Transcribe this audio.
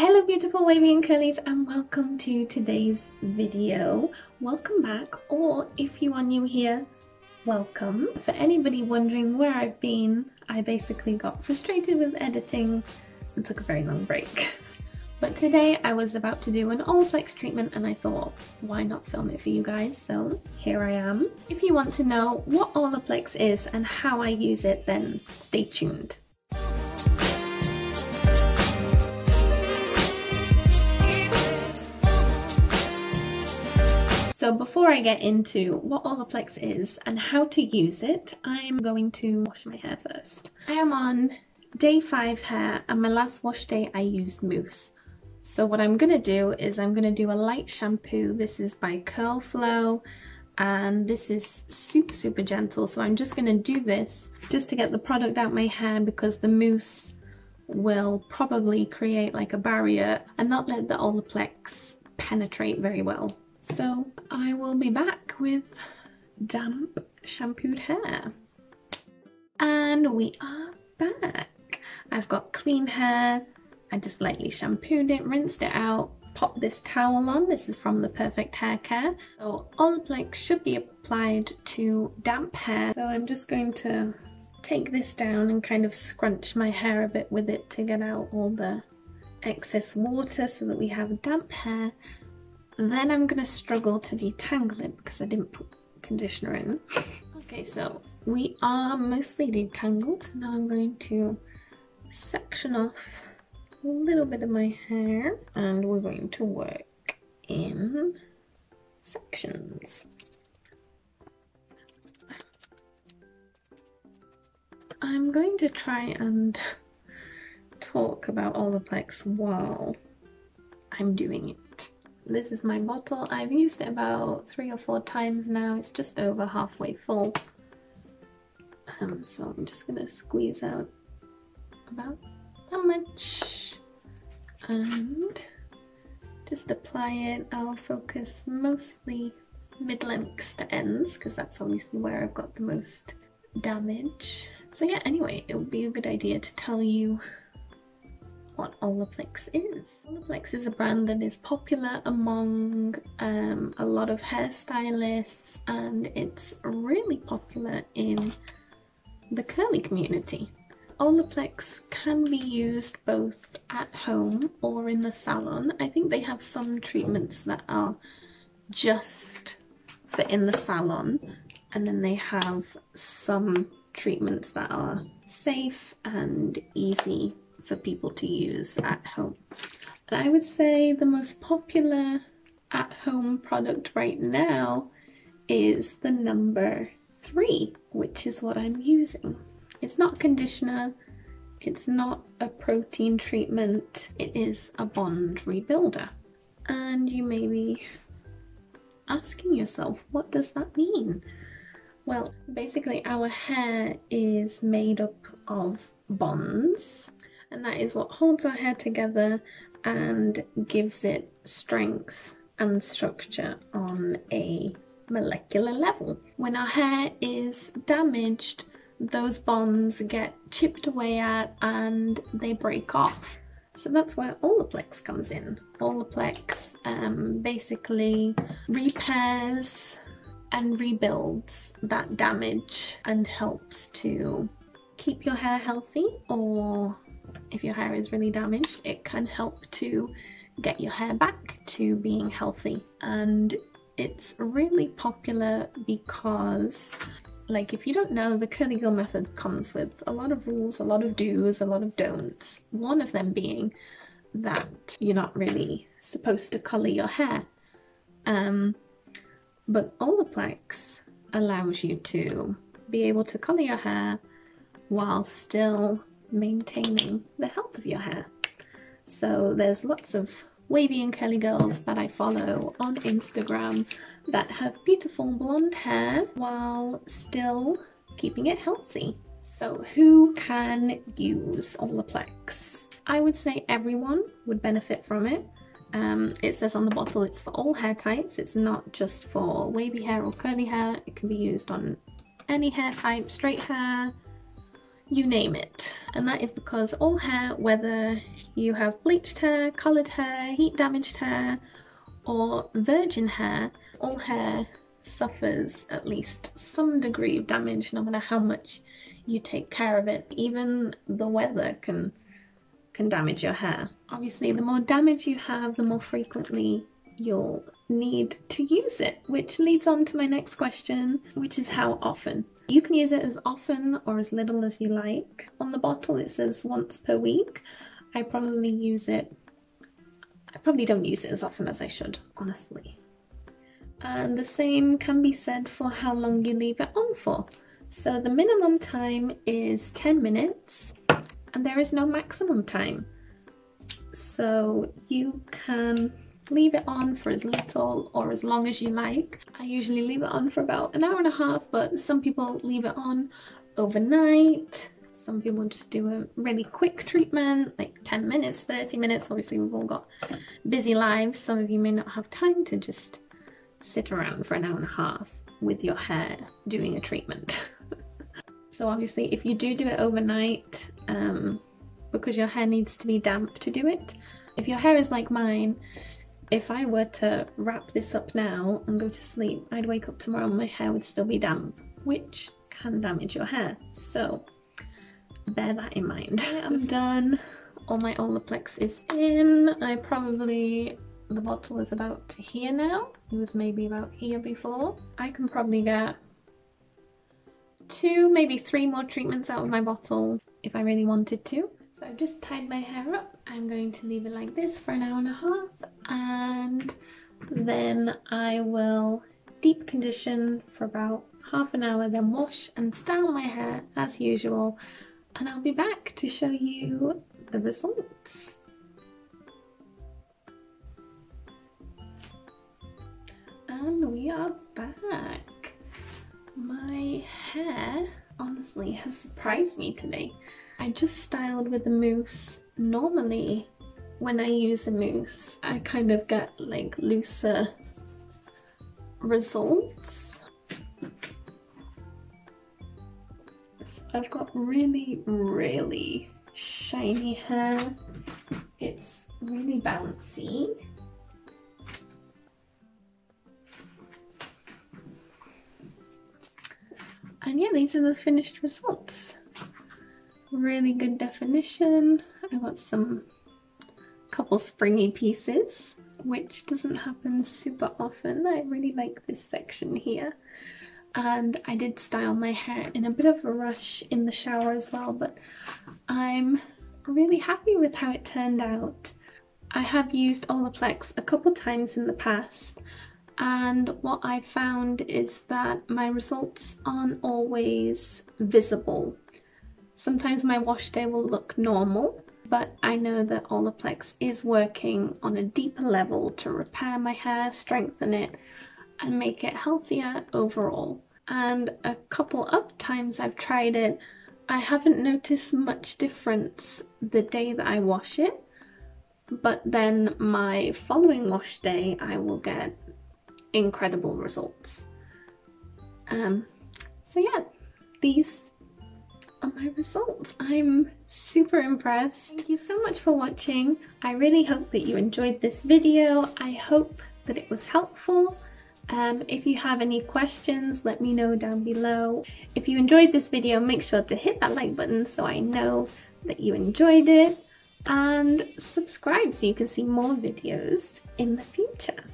Hello beautiful wavy and curlies, and welcome to today's video. Welcome back, or if you are new here, welcome. For anybody wondering where I've been, I basically got frustrated with editing and took a very long break. But today I was about to do an Olaplex treatment and I thought, why not film it for you guys? So here I am. If you want to know what Olaplex is and how I use it, then stay tuned. So before I get into what Olaplex is and how to use it, I'm going to wash my hair first. I am on day 5 hair, and my last wash day I used mousse. So what I'm going to do is I'm going to do a light shampoo. This is by Curl Flow and this is super gentle. So I'm just going to do this just to get the product out my hair, because the mousse will probably create like a barrier and not let the Olaplex penetrate very well. So I will be back with damp shampooed hair. And we are back. I've got clean hair. I just lightly shampooed it, rinsed it out, popped this towel on. This is from the Perfect Hair Care. So Olaplex should be applied to damp hair. So I'm just going to take this down and kind of scrunch my hair a bit with it to get out all the excess water so that we have damp hair. Then I'm going to struggle to detangle it because I didn't put conditioner in. Okay, so we are mostly detangled. Now I'm going to section off a little bit of my hair and we're going to work in sections. I'm going to try and talk about Olaplex while I'm doing it. This is my bottle. I've used it about 3 or 4 times now. It's just over halfway full. So I'm just gonna squeeze out about that much and just apply it. I'll focus mostly mid-lengths to ends because that's obviously where I've got the most damage. So yeah, anyway, it would be a good idea to tell you what Olaplex is. Olaplex is a brand that is popular among a lot of hairstylists, and it's really popular in the curly community. Olaplex can be used both at home or in the salon. I think they have some treatments that are just for in the salon, and then they have some treatments that are safe and easy for people to use at home. And I would say the most popular at-home product right now is the number 3, which is what I'm using. It's not conditioner, it's not a protein treatment, it is a bond rebuilder. And you may be asking yourself, what does that mean? Well, basically our hair is made up of bonds, and that is what holds our hair together and gives it strength and structure on a molecular level. When our hair is damaged, those bonds get chipped away at and they break off. So that's where Olaplex comes in. Olaplex basically repairs and rebuilds that damage and helps to keep your hair healthy, or if your hair is really damaged, it can help to get your hair back to being healthy. And it's really popular because, like, if you don't know, the curly girl method comes with a lot of rules, a lot of do's, a lot of don'ts. One of them being that you're not really supposed to colour your hair. But Olaplex allows you to be able to colour your hair while still maintaining the health of your hair. So there's lots of wavy and curly girls that I follow on Instagram that have beautiful blonde hair while still keeping it healthy. So who can use Olaplex? I would say everyone would benefit from it. It says on the bottle it's for all hair types. It's not just for wavy hair or curly hair. It can be used on any hair type, straight hair, you name it. And that is because all hair, whether you have bleached hair, coloured hair, heat damaged hair, or virgin hair, all hair suffers at least some degree of damage no matter how much you take care of it. Even the weather can damage your hair. Obviously, the more damage you have, the more frequently you'll need to use it, which leads on to my next question, which is how often. You can use it as often or as little as you like. On the bottle it says once per week. I probably don't use it as often as I should, honestly. And the same can be said for how long you leave it on for. So the minimum time is 10 minutes and there is no maximum time. So you can leave it on for as little or as long as you like. I usually leave it on for about an hour and a half, but some people leave it on overnight. Some people just do a really quick treatment, like 10 minutes, 30 minutes. Obviously we've all got busy lives. Some of you may not have time to just sit around for an hour and a half with your hair doing a treatment. So obviously if you do it overnight, because your hair needs to be damp to do it. If your hair is like mine, if I were to wrap this up now and go to sleep, I'd wake up tomorrow and my hair would still be damp, which can damage your hair. So bear that in mind. I'm done. All my Olaplex is in. The bottle is about here now. It was maybe about here before. I can probably get 2, maybe 3 more treatments out of my bottle if I really wanted to. So I've just tied my hair up. I'm going to leave it like this for an hour and a half, and then I will deep condition for about half an hour, then wash and style my hair as usual, and I'll be back to show you the results. And we are back. My hair honestly has surprised me today. I just styled with a mousse. Normally when I use a mousse I kind of get like looser results. So I've got really shiny hair. It's really bouncy. And yeah, these are the finished results. Really good definition. I got couple springy pieces, which doesn't happen super often. I really like this section here. And I did style my hair in a bit of a rush in the shower as well, but I'm really happy with how it turned out. I have used Olaplex a couple times in the past, and what I found is that my results aren't always visible. Sometimes my wash day will look normal, but I know that Olaplex is working on a deeper level to repair my hair, strengthen it, and make it healthier overall. And a couple of times I've tried it, I haven't noticed much difference the day that I wash it, but then my following wash day I will get incredible results. So yeah, these are my results. I'm super impressed. Thank you so much for watching. I really hope that you enjoyed this video. I hope that it was helpful. If you have any questions, let me know down below. If you enjoyed this video, make sure to hit that like button so I know that you enjoyed it, and subscribe so you can see more videos in the future.